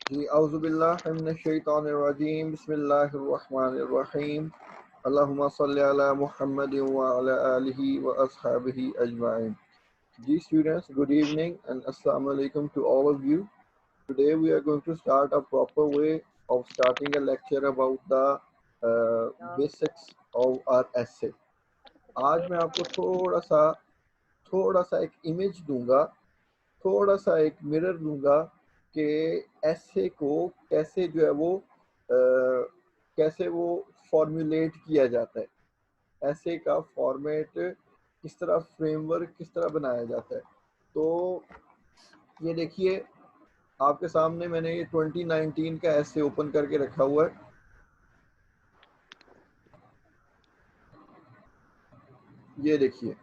जी औज़ुबिल्लाहि मिनश्शैतानिर्रजीम बिस्मिल्लाहिर्रहमानिर्रहीम अल्लाहुम्मा सल्लि अला मुहम्मद व अला आलिहि व अस्हाबिहि ajwain. Dear students, good evening and assalamu alaikum to all of you. Today we are going to start a proper way of starting a lecture about the basics of our essay. आज मैं आपको थोड़ा सा एक इमेज दूंगा, थोड़ा सा एक मिरर दूंगा कि ऐसे को कैसे जो है वो कैसे वो फॉर्मुलेट किया जाता है, ऐसे का फॉर्मेट किस तरह, फ्रेमवर्क किस तरह बनाया जाता है. तो ये देखिए, आपके सामने मैंने ये 2019 का ऐसे ओपन करके रखा हुआ है. ये देखिए,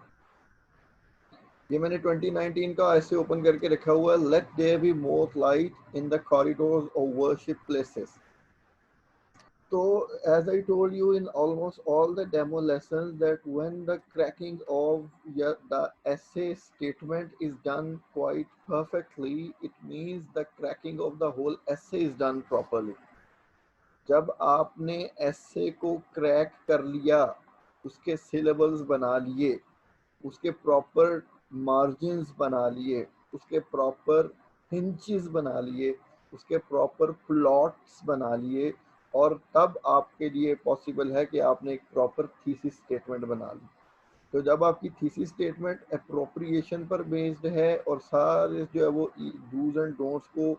ये मैंने 2019 का ऐसे ओपन करके रखा हुआ है. Let there be more light in the corridors of worship places. So, as I told you in almost all the demo lessons, that when the cracking of the essay statement is done quite perfectly, it means the cracking of the whole essay is done properly. जब आपने essay को crack कर लिया, उसके syllables बना लिए, उसके proper margins बना लिए, उसके प्रॉपर हिंचेस बना लिए, उसके प्रॉपर प्लॉट्स बना लिए, और तब आपके लिए पॉसिबल है कि आपने एक प्रॉपर थीसिस स्टेटमेंट बना ली. तो जब आपकी थीसिस स्टेटमेंट अप्रोप्रिएशन पर बेस्ड है और सारे जो है वो डूज एंड डोंट्स को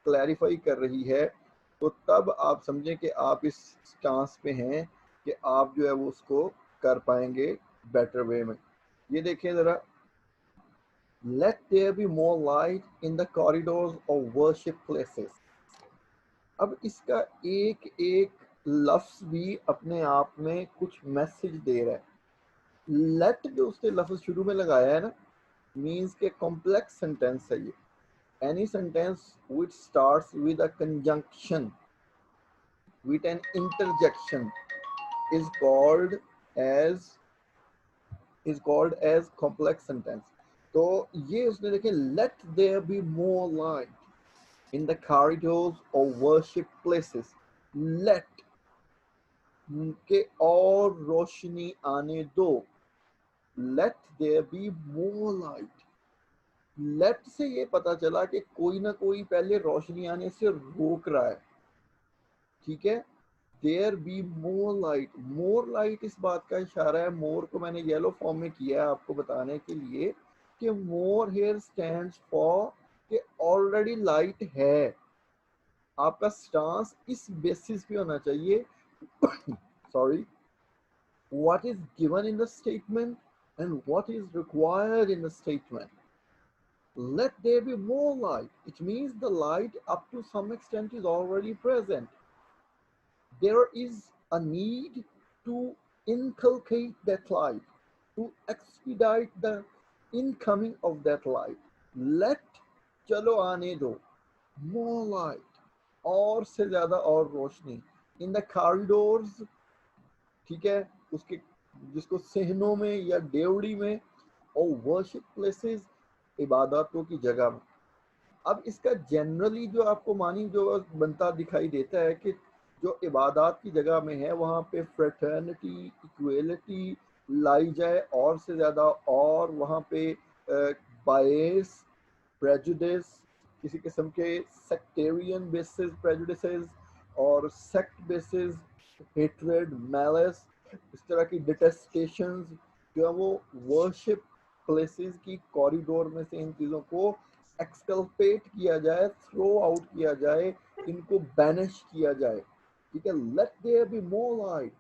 क्लैरिफाई कर रही है, तो तब आप समझें कि आप इस स्टांस पे हैं कि आप जो है वो उसको कर पाएंगे बेटर वे में. ये देखें ज़रा, let there be more light in the corridors of worship places. अब इसका एक एक लफ्ज भी अपने आप में कुछ मैसेज दे रहा है. लेट जो उसने लफ्ज शुरू में लगाया है ना, मीन्स के कॉम्प्लेक्स सेंटेंस है ये. Any sentence which starts with a conjunction with an interjection is called as complex sentence. तो ये उसने देखे, let there be more light in the corridors of worship places. let के और रोशनी आने दो. let there be more light. let से ये पता चला कि कोई ना कोई पहले रोशनी आने से रोक रहा है. ठीक है, there be more light. More light इस बात का इशारा है, मोर को मैंने येलो फॉर्म में किया है आपको बताने के लिए कि मोर हेयर स्टैंड्स फॉर कि ऑलरेडी लाइट है. आपका स्टांस इस बेसिस पे होना चाहिए sorry, what is given in the statement and what is required in the statement. Let there be more light. It means the light up to some extent is already present. There is a need to inculcate that light, to expedite the incoming of that light. Let चलो आने दो, more light, और से ज़्यादा और रोशनी, in the corridors. ठीक है, उसके जिसको सहनों में या डेवड़ी में, और वर्शिप प्लेसेस, इबादतों की जगह में. अब इसका जनरली जो आपको मानी जो बनता दिखाई देता है कि जो इबादत की जगह में है वहाँ पे फ्रेटर्निटी, इक्वलिटी लाई जाए और से ज़्यादा, और वहाँ पे बायस, प्रेजुडिस, किसी किस्म के सेक्टेरियन बेसिस प्रेजुडिसेस और सेक्ट बेसिस हेट्रेड, मैलिस, इस तरह की डिटेस्टेशंस जो है वो वर्शिप प्लेसेस की कॉरिडोर में से इन चीज़ों को एक्सकल्पेट किया जाए, थ्रो आउट किया जाए, इनको बैनिश किया जाए. ठीक है, let there be more light.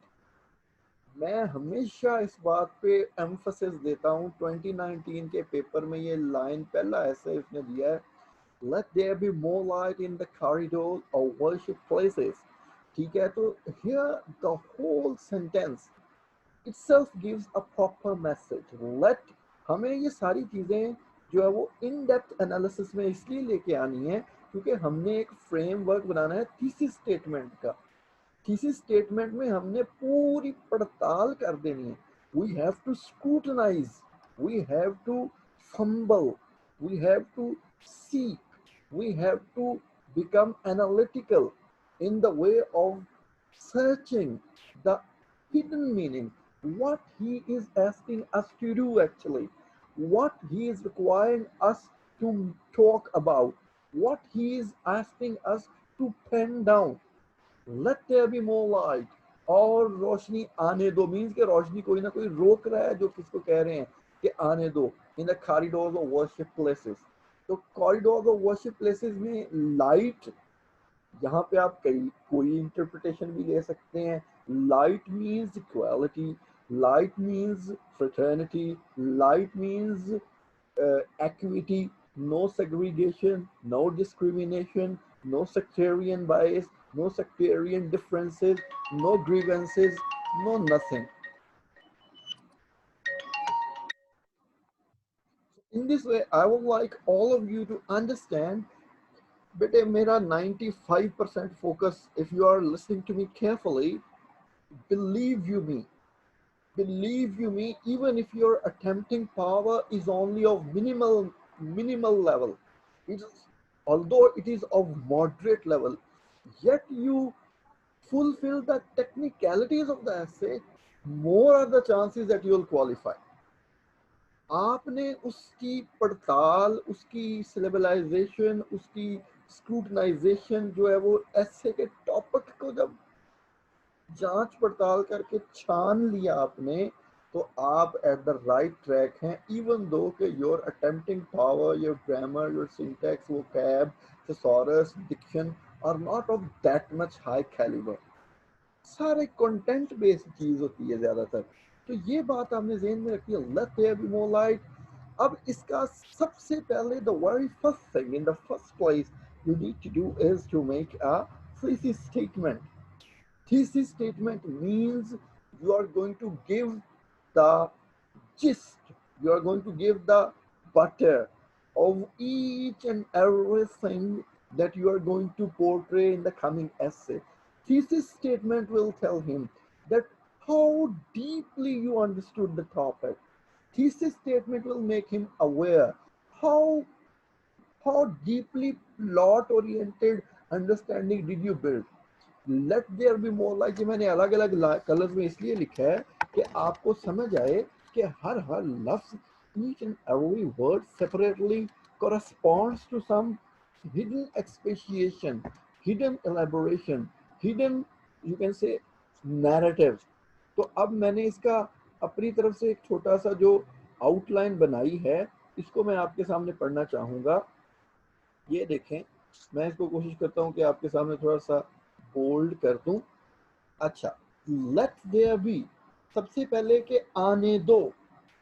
मैं हमेशा इस बात पे एम्फसिस देता हूँ. 2019 के पेपर में ये लाइन पहला ऐसे उसने दिया है, let there be more light in the corridor of worship places. ठीक है, तो here the whole sentence itself gives a proper message. Let हमें ये सारी चीज़ें जो है वो इन डेप्थ एनालिसिस में इसलिए लेके आनी है क्योंकि हमने एक फ्रेमवर्क बनाना है थीसिस स्टेटमेंट का. थीसिस स्टेटमेंट में हमने पूरी पड़ताल कर देनी है. We have to scrutinise, we have to fumble, we have to seek, we have to become analytical in the way of searching the hidden meaning, what he is asking us to do actually, what he is requiring us to talk about, what he is asking us to pen down. Let there be more light. और रोशनी आने दो means के रोशनी कोई ना कोई रोक रहा है जो किसको कह रहे हैं कि आने दो इन the corridors of worship places. तो कॉरिडोर्स ऑफ वर्शिप प्लेसेस में लाइट, यहाँ पे आप कई कोई इंटरप्रिटेशन भी ले सकते हैं। Light means equality, light means fraternity, light means equity, no segregation, no discrimination, no sectarian bias, no sectarian differences, no grievances, no nothing. In this way, I would like all of you to understand, bete mera 95% focus, if you are listening to me carefully, believe you me, believe you me, even if your attempting power is only of minimal level, it is, although it is of moderate level, yet you fulfill the technicalities of the essay, more are the chances that you will qualify. आपने उसकी पड़ताल, उसकी सिलेबलाइजेशन, उसकी स्क्रूटनाइजेशन जो है वो ऐसे के टॉपिक को जब जांच पड़ताल करके छान लिया आपने, तो आप एट द राइट ट्रैक हैं, इवन दो कि your attempting power, your grammar, your syntax, vocab, thesaurus, diction are not of that much high calibre. सारे कंटेंट बेस्ड चीज होती है ज्यादातर। तो ये बात आपने ज़हन में रखी है, let there be more light. अब इसका सबसे पहले the very first thing in the first place you need to do is to make a thesis statement. Thesis statement means you are going to give the gist, you are going to give the butter of each and everything that you are going to portray in the coming essay. Thesis statement will tell him that how deeply you understood the topic. Thesis statement will make him aware how how deeply plot oriented understanding did you build. Let there be more like, ये मैंने अलग अलग colours में इसलिए लिखा है कि आपको समझ आए कि हर हर लफ्ज, each and every word separately corresponds to some hidden expatiation, hidden elaboration, hidden, you can say, narrative. तो अब मैंने इसका अपनी तरफ से एक छोटा सा जो आउटलाइन बनाई है, इसको मैं आपके सामने पढ़ना चाहूँगा। ये देखें, मैं इसको कोशिश करता हूँ कि आपके सामने थोड़ा सा बोल्ड कर दूं। अच्छा, लेट देयर बी, सबसे पहले के आने दो,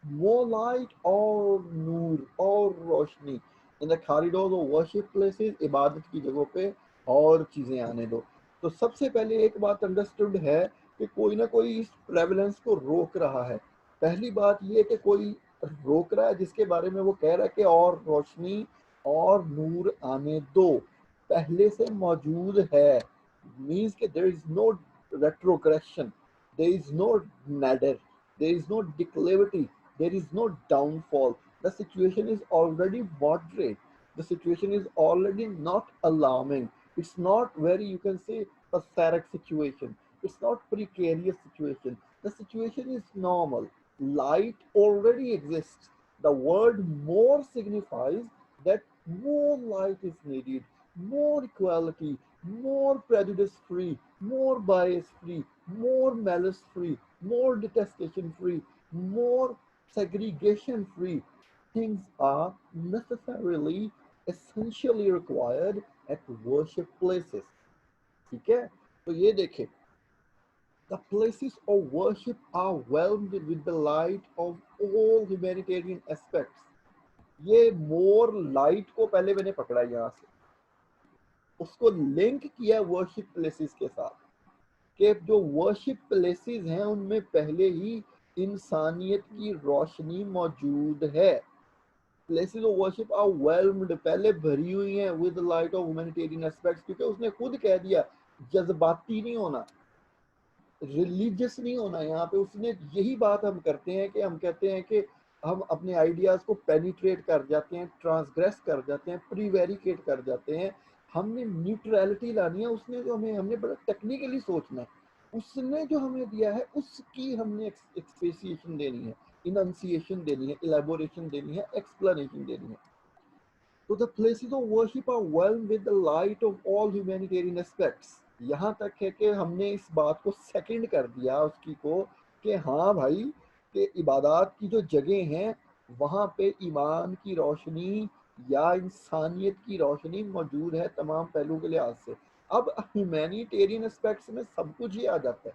मोर लाइट और नूर और रोशनी in the corridors of worship places, इबादत की जगहों पे और चीजें आने दो। तो सबसे पहले एक बात अंडरस्टूड है कि कोई ना कोई इस प्रेवलेंस को रोक रहा है। पहली बात ये कि कोई रोक रहा है जिसके बारे में वो कह रहा है कि और रोशनी और नूर आने दो, पहले से मौजूद है। मीन्स कि there is no retrogression, there is no nadir, there is no declivity, there is no downfall. The situation is already moderate, the situation is already not alarming, it's not very, you can say, pathetic situation, it's not precarious situation, the situation is normal. Light already exists. The word more signifies that more light is needed, more equality, more prejudice free, more bias free, more malice free, more detestation free, more segregation free. Things are necessarily, essentially required at worship places. ठीक है, तो ये देखें, the places of worship are whelmed with the light of all humanitarian aspects. ये मोर light को पहले मैंने पकड़ा यहाँ से, उसको लिंक किया वर्शिप प्लेसेस के साथ, कि जो वर्शिप प्लेसेस हैं उनमें पहले ही इंसानियत की रोशनी मौजूद है। प्लेसेस ऑफ वर्शिप आर वेलम्ड, पहले भरी हुई हैं with light of humanitarian aspects, क्योंकि उसने खुद कह दिया जज्बाती नहीं होना, रिलीजियस नहीं होना। यहाँ पे उसने यही बात हम करते हैं कि हम कहते हैं कि हम अपने आइडियाज को पेनिट्रेट कर जाते हैं, ट्रांसग्रेस कर जाते हैं, प्रीवेरिकेट कर जाते हैं, हमने न्यूट्रलिटी लानी है, उसने जो हमें, हमने बड़ा टेक्निकली सोचना है, उसने जो हमें दिया है उसकी हमने एक्सपेसिएशन देनी है, इनंसिएशन देनी है, इलेबोरेशन देनी है, एक्सप्लेनेशन देनी है। तो the places of worship are whelm with the light of all humanitarian aspects. यहाँ तक है कि हमने इस बात को सेकंड कर दिया उसकी को, कि हाँ भाई, कि इबादत की जो जगह हैं वहाँ पे ईमान की रोशनी या इंसानियत की रोशनी मौजूद है तमाम पहलुओं के लिहाज से। अब ह्यूमैनिटेरियन एस्पेक्ट्स में सब कुछ ही आ जाता है,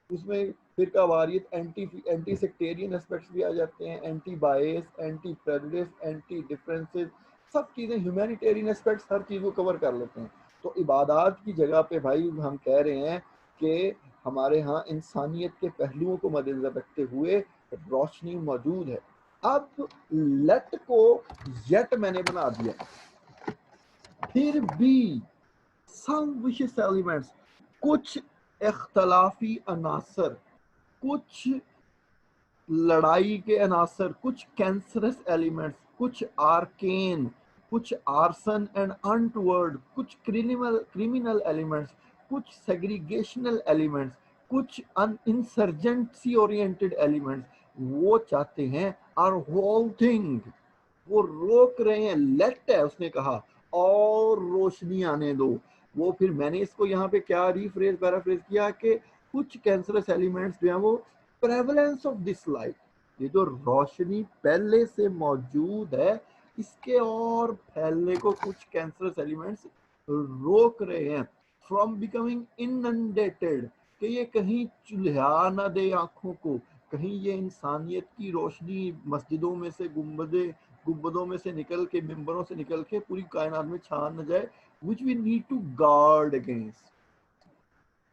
उसमें फिरका वारियत, एंटी सेक्टेरियन एस्पेक्ट्स भी आ जाते हैं, एंटी बायस, एंटी प्रेजुडिस, एंटी डिफरेंसेस, सब चीज़ें ह्यूमैनिटेरियन एस्पेक्ट्स हर चीज़ को कवर कर लेते हैं। तो इबादत की जगह पे भाई हम कह रहे हैं कि हमारे यहाँ इंसानियत के पहलुओं को मद्देनजर रखते हुए रोशनी मौजूद है। अब लेट को येट मैंने बना दिया, फिर भी सम विशेष एलिमेंट्स, कुछ इख्तलाफी अनासर, कुछ लड़ाई के अनासर, कुछ कैंसरस एलिमेंट्स, कुछ आर्केन, कुछ आर्सन एंड अनटवर्ड, कुछ क्रिमिनल एलिमेंट्स, कुछ सेग्रीगेशनल एलिमेंट्स, कुछ इंसर्जेंसी ओरिएंटेड एलिमेंट्स, वो चाहते हैं आर होल थिंग, वो रोक रहे हैं, लेट है उसने कहा, और रोशनी आने दो। वो फिर मैंने इसको यहाँ पे क्या रीफ्रेज पैराफ्रेज किया कि कुछ कैंसरस एलिमेंट्स जो हैं वो प्रेवलेंस ऑफ दिस लाइट, ये जो रोशनी पहले से मौजूद है इसके और फैलने को कुछ कैंसरस एलिमेंट्स रोक रहे हैं, फ्रॉम बिकमिंग इनंडेटेड, कि ये कहीं चुल्हा ना दे आंखों को, कहीं ये इंसानियत की रोशनी मस्जिदों में से, गुंबदों में से निकल के, मिंबरों से निकल के पूरी कायनात में छा न जाए, which we need to guard against,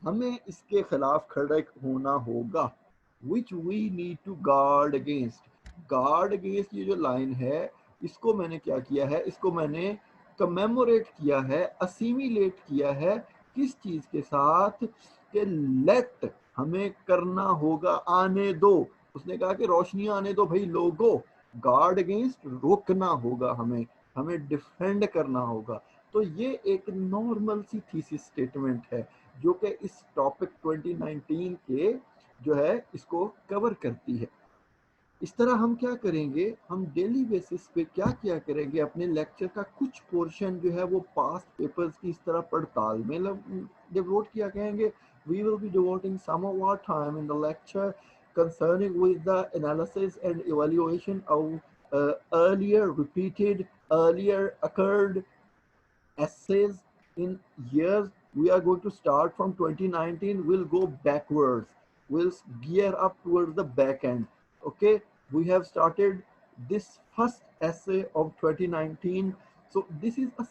हमें इसके खिलाफ खड़े होना होगा, which we need to guard against. Guard against ये जो लाइन है, इसको मैंने क्या किया है, इसको मैंने कमेमोरेट किया है, असीमिलेट किया है, किस चीज के साथ, कि लेट हमें करना होगा, आने दो, उसने कहा कि रोशनी आने दो भाई लोगों, गार्ड अगेंस्ट रोकना होगा, हमें हमें डिफेंड करना होगा। तो ये एक नॉर्मल सी थीसिस स्टेटमेंट है जो कि इस टॉपिक 2019 के जो है इसको कवर करती है। इस तरह हम क्या करेंगे, हम डेली बेसिस पे क्या किया करेंगे, अपने लेक्चर का कुछ पोर्शन जो है वो पास्ट पेपर्स की इस तरह पड़ताल में डिवोट किया करेंगे। we will be devoting some of our time in the lecture concerning with the analysis and evaluation of earlier occurred essays in years. We are going to start from 2019, we'll go backwards, we'll gear up towards the back end. Okay, we have started this first essay of 2019. So this is a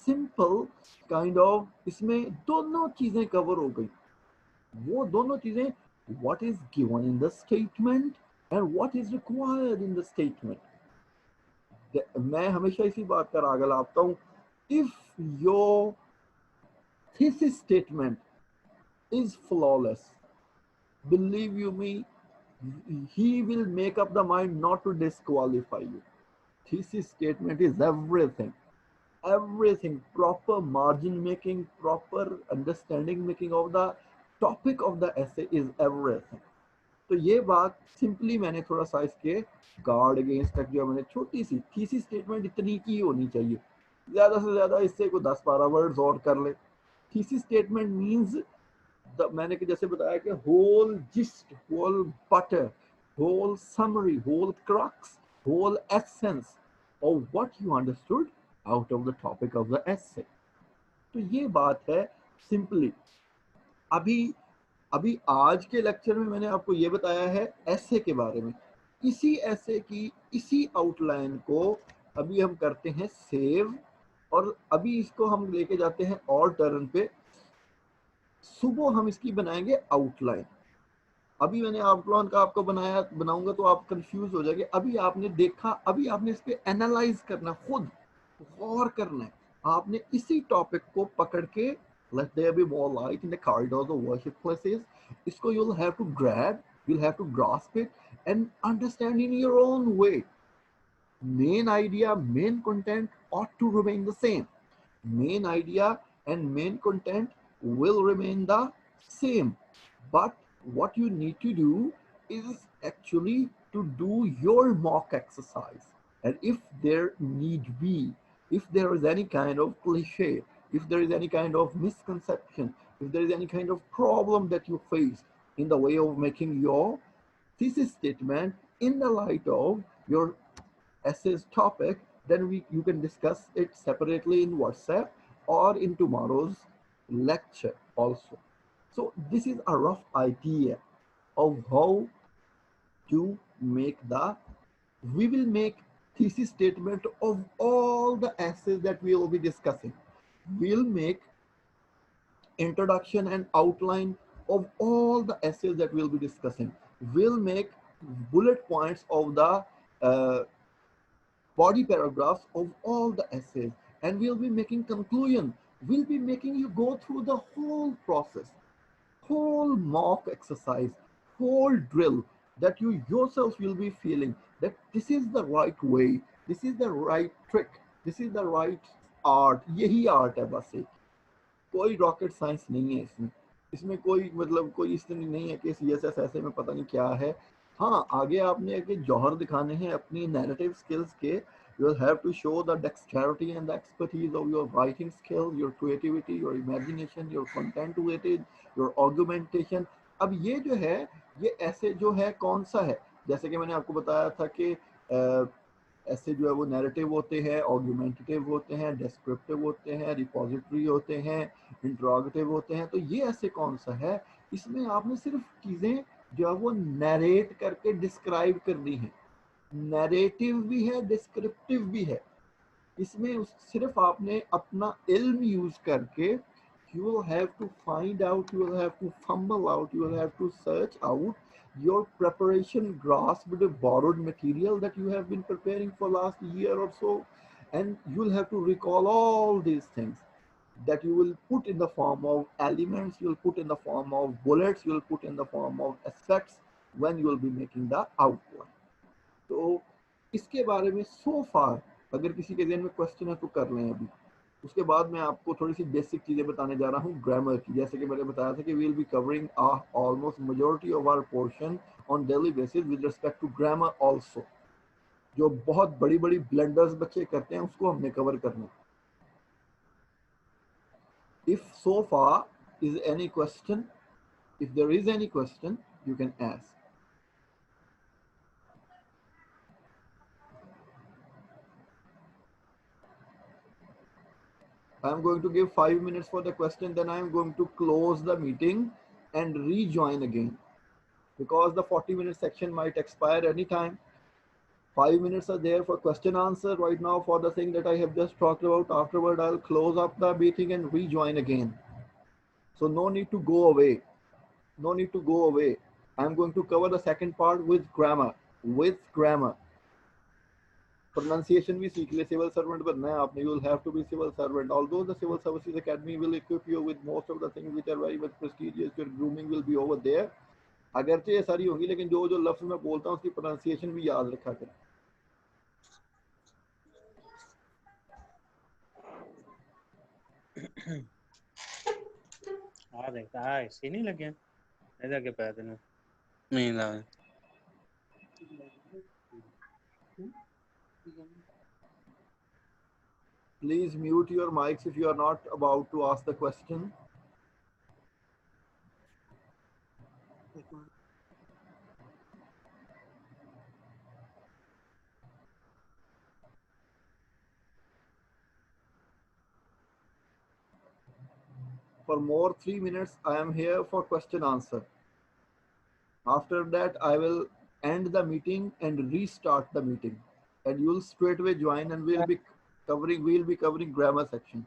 simple kind of, इसमें दोनों चीजें cover हो गई, वो दोनों चीजें, what is given in the statement and what is required in the statement. मैं हमेशा इसी बात का राग लाता हूँ, if your thesis statement is flawless, believe you me, he will make up the mind not to disqualify you. Thesis statement is everything, everything, proper margin making, proper understanding making of the topic of the essay is everything. तो ये बात simply मैंने थोड़ा सा इसके guard against तक जो मैंने छोटी सी थीसिस स्टेटमेंट इतनी की होनी चाहिए, ज्यादा से ज्यादा इससे कोई 10-12 वर्ड्स और कर ले। थीसिस स्टेटमेंट मींस मैंने कि जैसे बताया कि whole gist, whole butter, whole summary, whole crux, whole essence of what you understood out of the topic of the essay. तो ये बात है सिंपली। अभी अभी आज के लेक्चर में मैंने आपको ये बताया है ऐसे के बारे में, इसी ऐसे की इसी आउटलाइन को अभी हम करते हैं सेव, और अभी इसको हम लेके जाते हैं और टर्न पे। सुबह हम इसकी बनाएंगे आउटलाइन। अभी मैंने आउटलाइन का आपको बनाऊंगा तो आप कंफ्यूज हो जाएंगे। अभी आपने देखा, अभी आपने इस पे एनालाइज करना, खुद गौर करना है, आपने इसी टॉपिक को पकड़ के let there be more light in the corridors of worship places, इसको you'll have to grab, you'll have to grasp it and understand in your own way. Main idea, main content ought to remain the same. Main idea and main content will remain the same, but what you need to do is actually to do your mock exercise. And if there need be, if there is any kind of cliche, if there is any kind of misconception, if there is any kind of problem that you face in the way of making your thesis statement in the light of your essay's topic, then you can discuss it separately in WhatsApp or in tomorrow's lecture also. So this is a rough idea of how to make we will make thesis statement of all the essays that we will be discussing. We'll make introduction and outline of all the essays that we'll be discussing. We'll make bullet points of the body paragraphs of all the essays, and we'll be making conclusion. We'll be making you go through the whole process, whole mock exercise, whole drill, that you yourself will be feeling that this is the right way, this is the right trick, this is the right art. यही art है बस एक, कोई rocket science नहीं है इसमें, इसमें कोई मतलब कोई इस तरह नहीं है कि CSS ऐसे में पता नहीं क्या है. हाँ, आगे आपने कि जौहर दिखाने हैं अपनी नैरेटिव स्किल्स के. You will have to show the dexterity and the expertise of your writing skills, your creativity, your imagination, your content weightage, your argumentation. अब ये जो है, ये ऐसे जो है कौन सा है, जैसे कि मैंने आपको बताया था कि ऐसे जो है वो नैरेटिव होते हैं, ऑर्गुमेंटेटिव होते हैं, डिस्क्रिप्टिव होते हैं, रिपोजिटरी होते हैं, इंट्रोगेटिव होते हैं. तो ये ऐसे कौन सा है, इसमें आपने सिर्फ चीज़ें जो है वो नरेट करके डिस्क्राइब करनी है. नरेटिव भी है, डिस्क्रिप्टिव भी है. इसमें सिर्फ आपने अपना इल्म यूज करके you will have to find out, you will have to fumble out, you will have to search out your preparation grasp with the borrowed material that you have been preparing for last year or so, and you will have to recall all these things that you will put in the form of elements, you will put in the form of bullets, you will put in the form of effects when you will be making the outline. तो इसके बारे में सो फार अगर किसी के ज़हन में question है तो कर लें अभी. उसके बाद मैं आपको थोड़ी सी बेसिक चीज़ें बताने जा रहा हूँ ग्रामर की. जैसे कि मैंने बताया था कि we will be covering almost majority of our portion on daily basis with respect to grammar also. जो बहुत बड़ी बड़ी ब्लंडर्स बच्चे करते हैं उसको हमने कवर करना. If so far is any question, if there is any question you can ask. I'm going to give 5 minutes for the question, then I'm going to close the meeting and rejoin again because the 40-minute section might expire anytime. 5 minutes are there for question answer right now for the thing that I have just talked about. Afterward, I'll close up the meeting and rejoin again. So no need to go away. No need to go away. I'm going to cover the second part with grammar. With grammar. Pronunciation भी सीख ले. Civil servant बनना है आपने, you will have to be civil servant. Although the Civil Services Academy will equip you with most of the things which are very much prestigious, your grooming will be over there. अगरचे ये सारी होंगी लेकिन जो जो लफ्ज मैं बोलता हूँ उसकी pronunciation भी याद रखा करें. हाँ देखता है इसी नहीं लगे इधर के पैर में नहीं लगे. Please mute your mics if you are not about to ask the question. For more 3 minutes, I am here for question answer. After that, I will end the meeting and restart the meeting, and you will straight away join, and we'll be covering grammar section.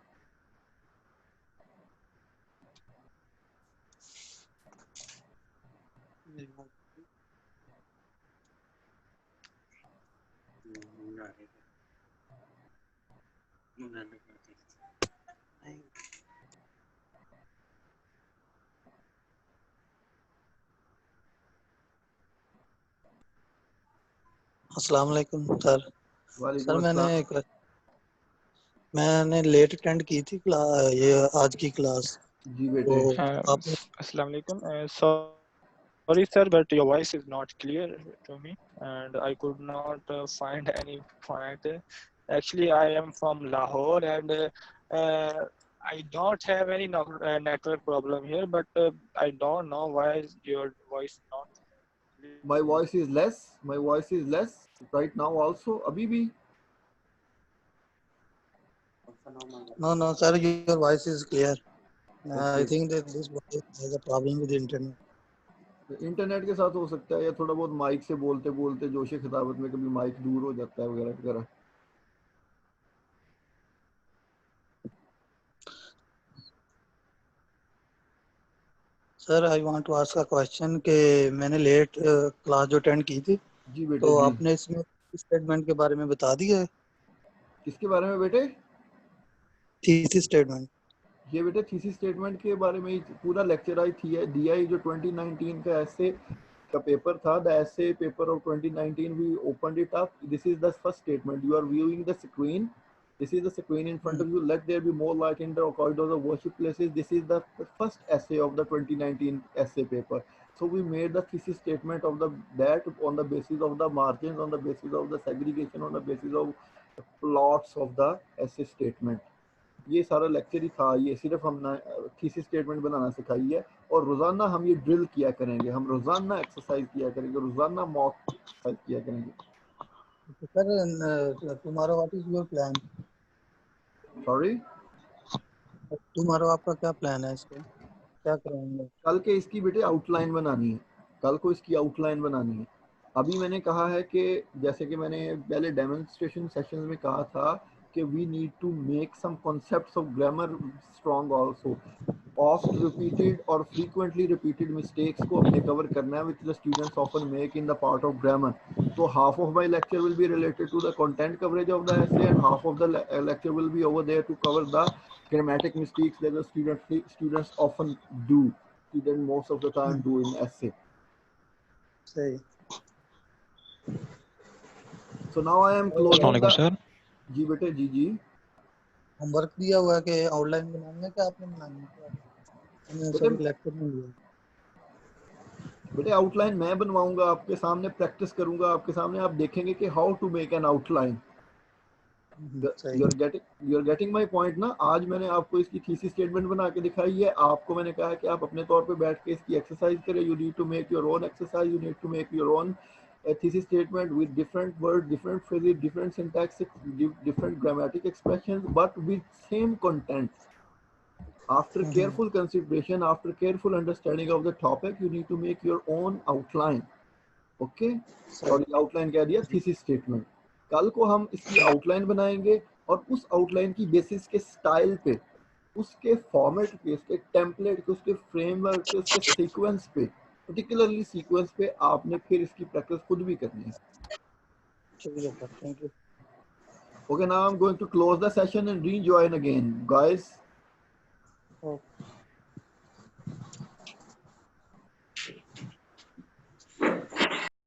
अस्सलाम वालेकुम sir. Sir मैंने मैंने late attend की थी ये आज की class, जी तो बेटे आपने Assalamu alaikum. Sorry, sir, but your voice is not clear to me, and I could not find any point. Actually, I am from Lahore, and I don't have any network problem here, but I don't know why is your voice not clear. my voice is less right now also abhi bhi no sir, your voice is clear. I okay think that this voice has a problem with the internet. Internet के साथ हो सकता है या थोड़ा बहुत mic से बोलते बोलते जोशे खिताबत में कभी माइक दूर हो जाता है वगैरह वगैरह sir I want to ask a question कि मैंने लेट क्लास जो अटेंड की थी, जी बेटे तो जी आपने इसमें स्टेटमेंट के बारे में बता दिया है, किसके बारे में बेटे थीसिस स्टेटमेंट? ये बेटे थीसिस स्टेटमेंट के बारे में ही पूरा लेक्चर आई थी दिया ही जो 2019 का ऐसे का पेपर था द ऐसे paper of 2019 we opened it up this is the first statement you are viewing the screen this is the screen in front of you let there be more light in the corridors of worship places this is the first essay of the 2019 essay paper so we made the thesis statement of the that on the basis of the margins on the basis of the segregation on the basis of plots of the essay statement ये सारा lecture ही था ये सिर्फ हमने thesis statement बनाना सिखाई है और रोजाना हम ये ड्रिल किया करेंगे हम रोजाना एक्सरसाइज किया करेंगे रोजाना मॉक एक्सरसाइज किया करेंगे sir tomorrow what is your plan? Sorry tomorrow आपका क्या प्लान है, इसके क्या करेंगे? कल के इसकी बेटे आउटलाइन बनानी है कल को इसकी आउटलाइन बनानी है अभी मैंने कहा है कि जैसे कि मैंने पहले डेमोन्स्ट्रेशन सेशन में कहा था कि we need to make some concepts of grammar strong also oft repeated or frequently repeated mistakes को हमने cover करना है which the students often make in the part of grammar so half of my lecture will be related to the content coverage of the essay and half of the lecture will be over there to cover the grammatic mistakes that the students often do student most of the time do in essay सही। so now I am closing Assalamu alaikum, the sir. जी बेटे जी जी homework दिया हुआ है कि online बनाना है कि आपने बनाना है? हमने बेटे सभी लेक्चर में लिया। बेटे आउटलाइन मैं बनवाऊंगा आपके सामने प्रैक्टिस करूंगा आपके सामने आप देखेंगे कि how to make an outline सही। you're getting my point ना आज मैंने आपको इसकी थीसिस स्टेटमेंट बना के दिखाई है आपको मैंने कहा कि आप अपने तौर पे बैठ के इसकी एक्सरसाइज करें you need to make your own exercise you need to make your own thesis statement with different words different phrases different syntax different grammatic expressions but with same content after careful consideration after careful understanding of the topic you need to make your own outline okay sorry outline कह दिया thesis statement कल को हम इसकी outline बनाएंगे और उस outline की बेसिस के स्टाइल पे उसके फॉर्मेट पे उसके टेम्पलेट पे उसके फ्रेमवर्क पे उसके सीक्वेंस पे पर्टिकुलरली सीक्वेंस पे आपने फिर इसकी प्रैक्टिस खुद भी करनी है thank you. Okay now I am going to close the session and rejoin again guys okay.